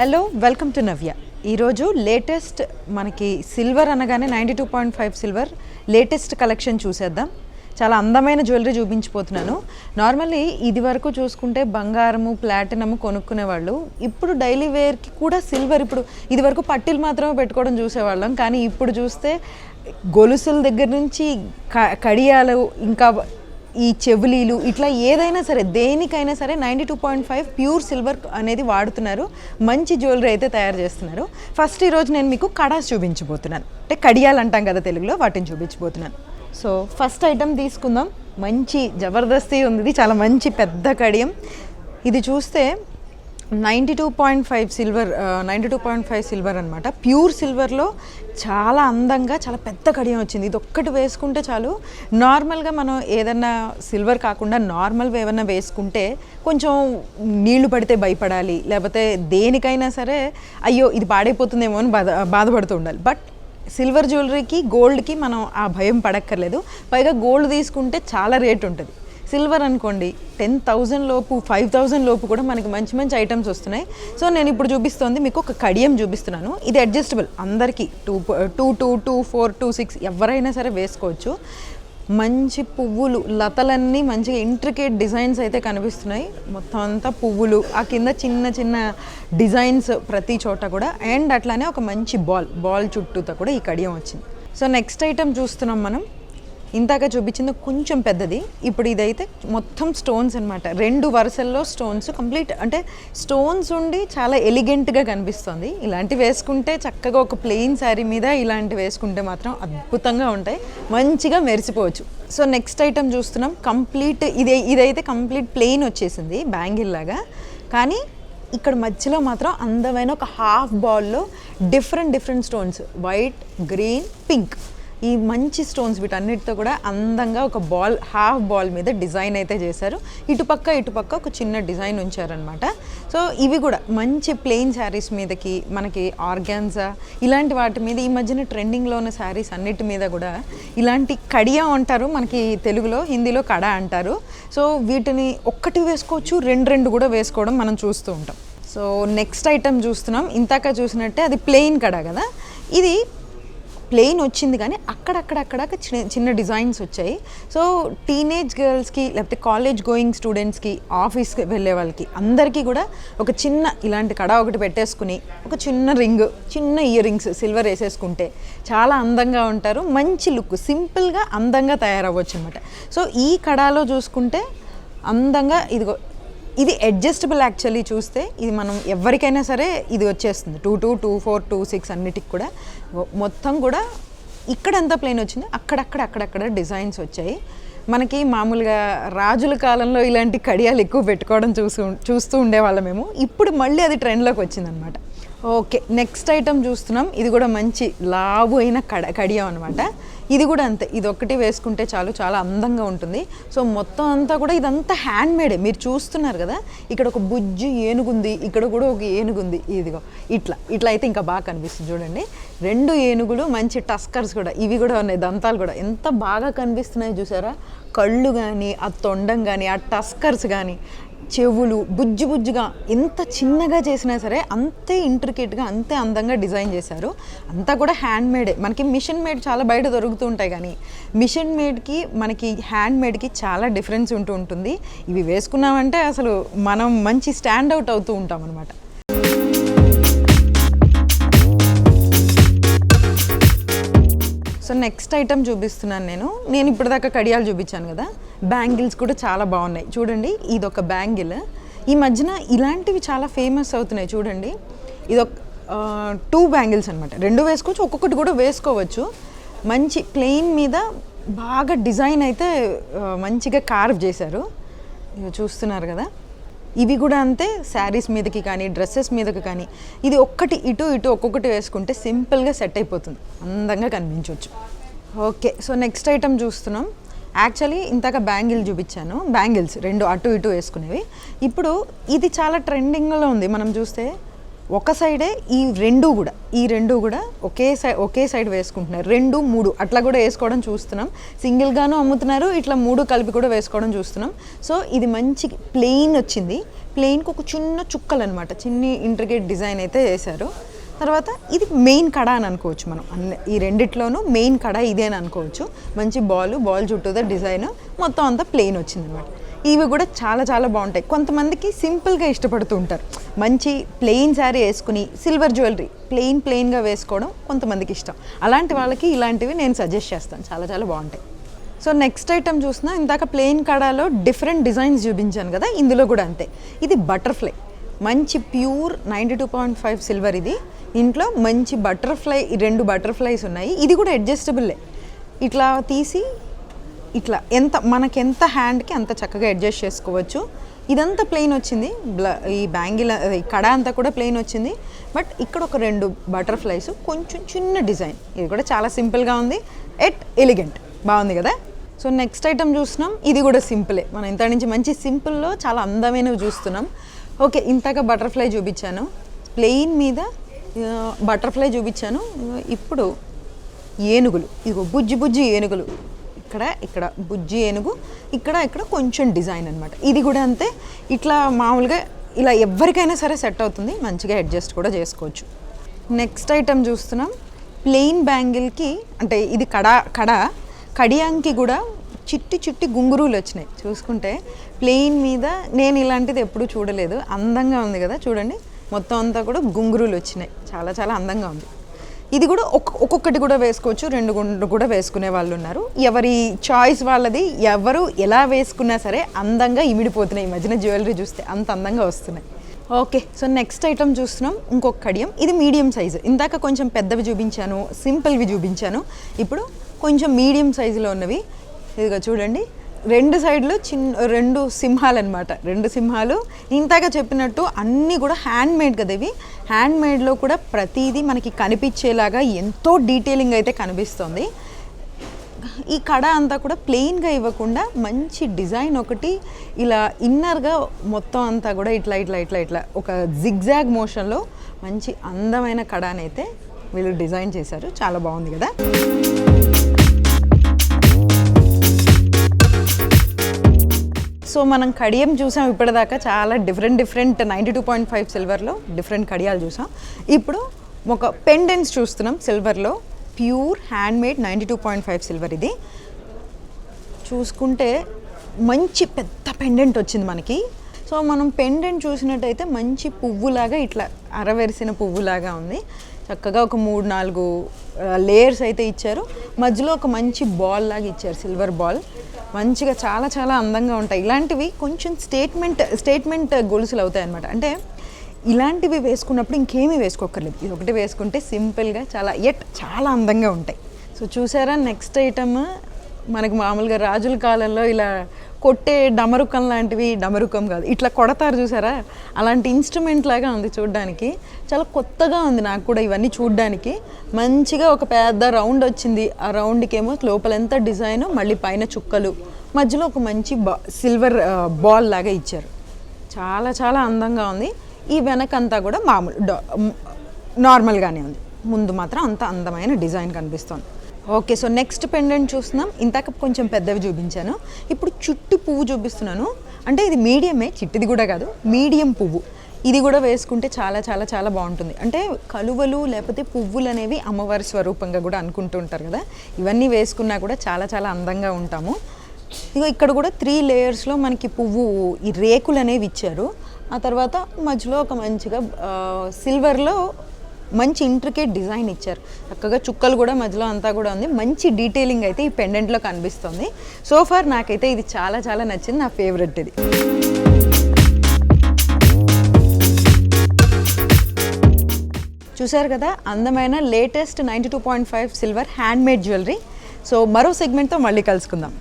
Hello welcome to నవ్య. ఈరోజు latest మనకి silver అనగానే 92.5 సిల్వర్ లేటెస్ట్ కలెక్షన్ చూసేద్దాం. చాలా అందమైన జ్యువెలరీ చూపించిపోతున్నాను. నార్మల్లీ ఇది వరకు చూసుకుంటే బంగారము ప్లాటినము కొనుక్కునేవాళ్ళు. ఇప్పుడు డైలీ వేర్కి కూడా సిల్వర్, ఇప్పుడు ఇది వరకు పట్టీలు మాత్రమే పెట్టుకోవడం చూసేవాళ్ళం. కానీ ఇప్పుడు చూస్తే గొలుసుల దగ్గర నుంచి కడియాలు, ఇంకా ఈ చెవులీలు, ఇట్లా ఏదైనా సరే దేనికైనా సరే 92.5 ప్యూర్ సిల్వర్ అనేది వాడుతున్నారు. మంచి జ్యువెలరీ అయితే తయారు చేస్తున్నారు. ఫస్ట్ ఈరోజు నేను మీకు కడాస్ చూపించబోతున్నాను, అంటే కడియాలు అంటాం కదా తెలుగులో, వాటిని చూపించబోతున్నాను. సో ఫస్ట్ ఐటమ్ తీసుకుందాం. మంచి జబర్దస్తి ఉంది, చాలా మంచి పెద్ద కడియం. ఇది చూస్తే 92.5 సిల్వర్ అనమాట. ప్యూర్ సిల్వర్లో చాలా అందంగా చాలా పెద్ద కడియం వచ్చింది. ఇది ఒక్కటి వేసుకుంటే చాలు. నార్మల్గా మనం ఏదన్నా సిల్వర్ కాకుండా నార్మల్ ఏమన్నా వేసుకుంటే కొంచెం నీళ్లు పడితే భయపడాలి, లేకపోతే దేనికైనా సరే అయ్యో ఇది పాడైపోతుందేమో అని బాధపడుతూ ఉండాలి. బట్ సిల్వర్ జ్యువెలరీకి గోల్డ్కి మనం ఆ భయం పడక్కర్లేదు. పైగా గోల్డ్ తీసుకుంటే చాలా రేట్ ఉంటుంది. సిల్వర్ అనుకోండి 10,000 లోపు 5,000 లోపు కూడా మనకి మంచి మంచి ఐటమ్స్ వస్తున్నాయి. సో నేను ఇప్పుడు చూపిస్తోంది మీకు ఒక కడియం చూపిస్తున్నాను. ఇది అడ్జస్టబుల్, అందరికీ 2, 4, 2, 6 ఎవరైనా సరే వేసుకోవచ్చు. మంచి పువ్వులు, లతలన్నీ మంచిగా ఇంట్రికేట్ డిజైన్స్ అయితే కనిపిస్తున్నాయి. మొత్తం అంతా పువ్వులు, ఆ కింద చిన్న చిన్న డిజైన్స్ ప్రతి చోట కూడా. అండ్ అట్లానే ఒక మంచి బాల్ చుట్టూతో కూడా ఈ కడియం వచ్చింది. సో నెక్స్ట్ ఐటమ్ చూస్తున్నాం మనం. ఇందాక చూపించింది కొంచెం పెద్దది, ఇప్పుడు ఇదైతే మొత్తం స్టోన్స్ అనమాట. 2 వరుసల్లో స్టోన్స్ కంప్లీట్, అంటే స్టోన్స్ ఉండి చాలా ఎలిగెంట్గా కనిపిస్తుంది. ఇలాంటివి వేసుకుంటే చక్కగా ఒక ప్లెయిన్ శారీ మీద ఇలాంటివి వేసుకుంటే మాత్రం అద్భుతంగా ఉంటాయి, మంచిగా మెరిసిపోవచ్చు. సో నెక్స్ట్ ఐటమ్ చూస్తున్నాం. కంప్లీట్ ఇదైతే కంప్లీట్ ప్లెయిన్ వచ్చేసింది, బ్యాంగిల్ లాగా. కానీ ఇక్కడ మధ్యలో మాత్రం అందమైన ఒక హాఫ్ బాల్లో different stones, white, green, pink, ఈ మంచి స్టోన్స్ వీటన్నిటితో కూడా అందంగా ఒక హాఫ్ బాల్ మీద డిజైన్ అయితే చేశారు. ఇటుపక్క ఒక చిన్న డిజైన్ ఉంచారనమాట. సో ఇవి కూడా మంచి ప్లెయిన్ శారీస్ మీదకి, మనకి ఆర్గాన్జా ఇలాంటి వాటి మీద ఈ మధ్యన ట్రెండింగ్లో ఉన్న శారీస్ అన్నిటి మీద కూడా ఇలాంటి కడియా అంటారు మనకి తెలుగులో, హిందీలో కడ అంటారు. సో వీటిని ఒక్కటి వేసుకోవచ్చు, 2 కూడా వేసుకోవడం మనం చూస్తూ ఉంటాం. సో నెక్స్ట్ ఐటమ్ చూస్తున్నాం. ఇంతాక చూసినట్టే అది ప్లెయిన్ కడ కదా, ఇది ప్లెయిన్ వచ్చింది కానీ అక్కడక్కడ చిన్న డిజైన్స్ వచ్చాయి. సో టీనేజ్ గర్ల్స్కి, లేకపోతే కాలేజ్ గోయింగ్ స్టూడెంట్స్కి, ఆఫీస్కి వెళ్ళే వాళ్ళకి అందరికీ కూడా ఒక చిన్న ఇలాంటి కడ ఒకటి పెట్టేసుకుని ఒక చిన్న రింగ్, చిన్న ఇయర్ రింగ్స్ సిల్వర్ వేసేసుకుంటే చాలా అందంగా ఉంటారు. మంచి లుక్, సింపుల్గా అందంగా తయారవ్వచ్చు అనమాట. సో ఈ కడాలో చూసుకుంటే అందంగా ఇది అడ్జస్టబుల్. యాక్చువల్లీ చూస్తే ఇది మనం ఎవరికైనా సరే ఇది వచ్చేస్తుంది. 2, 4, 2, 6 అన్నిటికి కూడా మొత్తం కూడా ఇక్కడ ఎంత ప్లెయిన్ వచ్చింది, అక్కడక్కడ డిజైన్స్ వచ్చాయి. మనకి మామూలుగా రాజుల కాలంలో ఇలాంటి కడియాలు ఎక్కువ పెట్టుకోవడం చూస్తూ ఉండేవాళ్ళం మేము. ఇప్పుడు మళ్ళీ అది ట్రెండ్లోకి వచ్చిందనమాట. ఓకే, నెక్స్ట్ ఐటమ్ చూస్తున్నాం. ఇది కూడా మంచి లావు అయిన కడియం అనమాట. ఇది కూడా అంతే, ఇది ఒక్కటి వేసుకుంటే చాలు, చాలా అందంగా ఉంటుంది. సో మొత్తం అంతా కూడా ఇదంతా హ్యాండ్ మేడే. మీరు చూస్తున్నారు కదా, ఇక్కడ ఒక బుజ్జి ఏనుగుంది, ఇక్కడ కూడా ఒక ఏనుగుంది. ఇదిగో ఇట్లా అయితే ఇంకా బాగా కనిపిస్తుంది చూడండి. 2 ఏనుగులు, మంచి టస్కర్స్ కూడా, ఇవి కూడా ఉన్నాయి, దంతాలు కూడా ఎంత బాగా కనిపిస్తున్నాయి చూసారా. కళ్ళు కానీ, ఆ తొండం కానీ, ఆ టస్కర్స్ కానీ, చెవులు బుజ్జిగా ఎంత చిన్నగా చేసినా సరే అంతే ఇంట్రికేట్గా, అంతే అందంగా డిజైన్ చేశారు. అంతా కూడా హ్యాండ్ మేడే. మనకి మిషన్ మేడ్ చాలా బయట దొరుకుతూ ఉంటాయి, కానీ మిషన్ మేడ్కి మనకి హ్యాండ్ మేడ్కి చాలా డిఫరెన్స్ ఉంటుంది. ఇవి వేసుకున్నామంటే అసలు మనం మంచి స్టాండ్ అవుట్ అవుతూ ఉంటాం అనమాట. సో నెక్స్ట్ ఐటమ్ చూపిస్తున్నాను నేను ఇప్పటిదాకా కడియాలు చూపించాను కదా, బ్యాంగిల్స్ కూడా చాలా బాగున్నాయి చూడండి. ఇదొక బ్యాంగిల్, ఈ మధ్యన ఇలాంటివి చాలా ఫేమస్ అవుతున్నాయి చూడండి. ఇదొక 2 బ్యాంగిల్స్ అనమాట. 2 వేసుకోవచ్చు, ఒక్కొక్కటి కూడా వేసుకోవచ్చు. మంచి ప్లెయిన్ మీద బాగా డిజైన్ అయితే మంచిగా కార్వ్ చేశారు, చూస్తున్నారు కదా. ఇవి కూడా అంతే, శారీస్ మీదకి కానీ డ్రెస్సెస్ మీదకి కానీ ఇది ఒక్కటి ఇటు ఒక్కొక్కటి వేసుకుంటే సింపుల్గా సెట్ అయిపోతుంది, అందంగా కనిపించవచ్చు. ఓకే, సో నెక్స్ట్ ఐటమ్ చూస్తున్నాం. యాక్చువల్లీ ఇందాక బ్యాంగిల్ చూపించాను, బ్యాంగిల్స్ 2 అటు ఇటు వేసుకునేవి. ఇప్పుడు ఇది చాలా ట్రెండింగ్లో ఉంది. మనం చూస్తే ఒక సైడే ఈ రెండు కూడా ఒకే సైడ్ వేసుకుంటున్నారు. 2, 3 అట్లా కూడా వేసుకోవడం చూస్తున్నాం. సింగిల్గాను అమ్ముతున్నారు, ఇట్లా 3 కలిపి కూడా వేసుకోవడం చూస్తున్నాం. సో ఇది మంచి ప్లెయిన్ వచ్చింది. ప్లెయిన్కి ఒక చిన్న చుక్కలు అనమాట, చిన్ని ఇంట్రికేట్ డిజైన్ అయితే వేశారు. తర్వాత ఇది మెయిన్ కడ అని అనుకోవచ్చు మనం, ఈ రెండిట్లోనూ మెయిన్ కడ ఇదే అని అనుకోవచ్చు. మంచి బాల్ చుట్టూదా డిజైన్ మొత్తం అంతా ప్లెయిన్ వచ్చిందనమాట. ఇవి కూడా చాలా చాలా బాగుంటాయి. కొంతమందికి సింపుల్గా ఇష్టపడుతూ ఉంటారు, మంచి ప్లెయిన్ శారీ వేసుకుని సిల్వర్ జ్యువెలరీ ప్లెయిన్గా వేసుకోవడం కొంతమందికి ఇష్టం. అలాంటి వాళ్ళకి ఇలాంటివి నేను సజెస్ట్ చేస్తాను, చాలా చాలా బాగుంటాయి. సో నెక్స్ట్ ఐటమ్ చూసినా ఇందాక ప్లెయిన్ కడాలో డిఫరెంట్ డిజైన్స్ చూపించాను కదా, ఇందులో కూడా అంతే. ఇది బటర్ఫ్లై, మంచి ప్యూర్ 92.5 సిల్వర్. ఇది ఇంట్లో మంచి బటర్ఫ్లై, 2 బటర్ఫ్లైస్ ఉన్నాయి. ఇది కూడా అడ్జస్టబుల్లే, ఇట్లా తీసి ఇట్లా మనకెంత హ్యాండ్కి అంత చక్కగా అడ్జస్ట్ చేసుకోవచ్చు. ఇదంతా ప్లెయిన్ వచ్చింది, ఈ బ్యాంగిల్ ఈ కడ అంతా కూడా ప్లెయిన్ వచ్చింది. బట్ ఇక్కడ ఒక 2 బటర్ఫ్లైస్, కొంచెం చిన్న డిజైన్. ఇది కూడా చాలా సింపుల్గా ఉంది, ఎలిగెంట్, బాగుంది కదా. సో నెక్స్ట్ ఐటమ్ చూస్తున్నాం, ఇది కూడా సింపులే. మనం ఇంత నుంచి మంచి సింపుల్లో చాలా అందమైనవి చూస్తున్నాం. ఓకే, ఇంతగా బటర్ఫ్లై చూపించాను, ప్లెయిన్ మీద బటర్ఫ్లై చూపించాను. ఇప్పుడు ఏనుగులు, ఇదిగో బుజ్జి ఏనుగులు, ఇక్కడ బుజ్జి ఏనుగు, ఇక్కడ కొంచెం డిజైన్ అనమాట. ఇది కూడా అంతే, ఇట్లా మామూలుగా ఇలా ఎవరికైనా సరే సెట్ అవుతుంది, మంచిగా అడ్జస్ట్ కూడా చేసుకోవచ్చు. నెక్స్ట్ ఐటమ్ చూస్తున్నాం, ప్లెయిన్ బ్యాంగిల్కి, అంటే ఇది కడియాంకి కూడా చిట్టి గుంగురులు వచ్చినాయి. చూసుకుంటే ప్లెయిన్ మీద నేను ఇలాంటిది ఎప్పుడూ చూడలేదు, అందంగా ఉంది కదా. చూడండి, మొత్తం అంతా కూడా గుంగురులు వచ్చినాయి, చాలా చాలా అందంగా ఉంది. ఇది కూడా ఒక్కొక్కటి కూడా వేసుకోవచ్చు, 2 గుండ్లు కూడా వేసుకునే వాళ్ళు ఉన్నారు. ఎవరి చాయిస్ వాళ్ళది, ఎవరు ఎలా వేసుకున్నా సరే అందంగా ఇమిడిపోతున్నాయి. ఈ మధ్యన జ్యువెలరీ చూస్తే అంత అందంగా వస్తున్నాయి. ఓకే, సో నెక్స్ట్ ఐటమ్ చూస్తున్నాం, ఇంకొక కడియం. ఇది మీడియం సైజు. ఇందాక కొంచెం పెద్దవి చూపించాను, సింపుల్వి చూపించాను. ఇప్పుడు కొంచెం మీడియం సైజులో ఉన్నవి. ఇదిగో చూడండి, 2 సైడ్లు 2 సింహాలు అనమాట. 2 సింహాలు ఇంతగా చెప్పినట్టు అన్నీ కూడా హ్యాండ్ మేడ్ కదా. ఇవి హ్యాండ్ మేడ్లో కూడా ప్రతిదీ మనకి కనిపించేలాగా ఎంతో డీటెయిలింగ్ అయితే కనిపిస్తుంది. ఈ కడ అంతా కూడా ప్లెయిన్గా ఇవ్వకుండా మంచి డిజైన్ ఒకటి ఇలా ఇన్నర్గా మొత్తం అంతా కూడా ఇట్లా ఒక జిగ్జాగ్ మోషన్లో మంచి అందమైన కడాని అయితే వీళ్ళు డిజైన్ చేశారు. చాలా బాగుంది కదా. సో మనం కడియం చూసాం ఇప్పటిదాకా, చాలా డిఫరెంట్ 92.5 సిల్వర్లో డిఫరెంట్ కడియాలు చూసాం. ఇప్పుడు ఒక పెండెంట్స్ చూస్తున్నాం సిల్వర్లో, ప్యూర్ హ్యాండ్ మేడ్ 92.5 సిల్వర్. ఇది చూసుకుంటే మంచి పెద్ద పెండెంట్ వచ్చింది మనకి. సో మనం పెండెంట్ చూసినట్టయితే మంచి పువ్వులాగా, ఇట్లా అరవెరిసిన పువ్వులాగా ఉంది. చక్కగా ఒక 3-4 లేయర్స్ అయితే ఇచ్చారు. మధ్యలో ఒక మంచి బాల్ లాగా ఇచ్చారు, సిల్వర్ బాల్. మంచిగా చాలా చాలా అందంగా ఉంటాయి. ఇలాంటివి కొంచెం స్టేట్మెంట్ గొలుసులు అవుతాయి అన్నమాట. అంటే ఇలాంటివి వేసుకున్నప్పుడు ఇంకేమీ వేసుకోకర్లేదు, ఇది ఒకటి వేసుకుంటే సింపుల్గా చాలా అందంగా ఉంటాయి. సో చూసారా, నెక్స్ట్ ఐటమ్ మనకు మామూలుగా రాజుల కాలంలో ఇలా కొట్టే డమరుకం లాంటివి, డమరుకం కాదు, ఇట్లా కొడతారు చూసారా, అలాంటి ఇన్స్ట్రుమెంట్ లాగా ఉంది చూడ్డానికి. చాలా కొత్తగా ఉంది నాకు కూడా ఇవన్నీ చూడ్డానికి. మంచిగా ఒక పెద్ద రౌండ్ వచ్చింది, ఆ రౌండ్కి ఏమో లోపలంతా డిజైన్, మళ్ళీ పైన చుక్కలు, మధ్యలో ఒక మంచి సిల్వర్ బాల్ లాగా ఇచ్చారు. చాలా చాలా అందంగా ఉంది. ఈ వెనకంతా కూడా నార్మల్గానే ఉంది, ముందు మాత్రం అంత అందమైన డిజైన్ కనిపిస్తుంది. ఓకే, సో నెక్స్ట్ పెండెంట్ చూస్తున్నాం. ఇంతక కొంచెం పెద్దవి చూపించాను, ఇప్పుడు చుట్టి పువ్వు చూపిస్తున్నాను. అంటే ఇది మీడియమే, చిట్టిది కూడా కాదు, మీడియం పువ్వు. ఇది కూడా వేసుకుంటే చాలా చాలా చాలా బాగుంటుంది. అంటే కలువలు లేకపోతే పువ్వులు అనేవి అమ్మవారి స్వరూపంగా కూడా అనుకుంటూ ఉంటారు కదా, ఇవన్నీ వేసుకున్నా కూడా చాలా చాలా అందంగా ఉంటాము. ఇక ఇక్కడ కూడా 3 లేయర్స్లో మనకి పువ్వు, ఈ రేకులు అనేవి ఇచ్చారు. ఆ తర్వాత మధ్యలో ఒక మంచిగా సిల్వర్లో మంచి ఇంట్రికేట్ డిజైన్ ఇచ్చారు. చక్కగా చుక్కలు కూడా మధ్యలో అంతా కూడా ఉంది. మంచి డీటెయిలింగ్ అయితే ఈ పెండెంట్లో కనిపిస్తుంది. సో ఫార్ నాకైతే ఇది చాలా చాలా నచ్చింది, నా ఫేవరెట్ ఇది. చూసారు కదా, అందమైన latest 92.5 silver hand made jewellery. So మరో సెగ్మెంట్తో మళ్ళీ కలుసుకుందాం.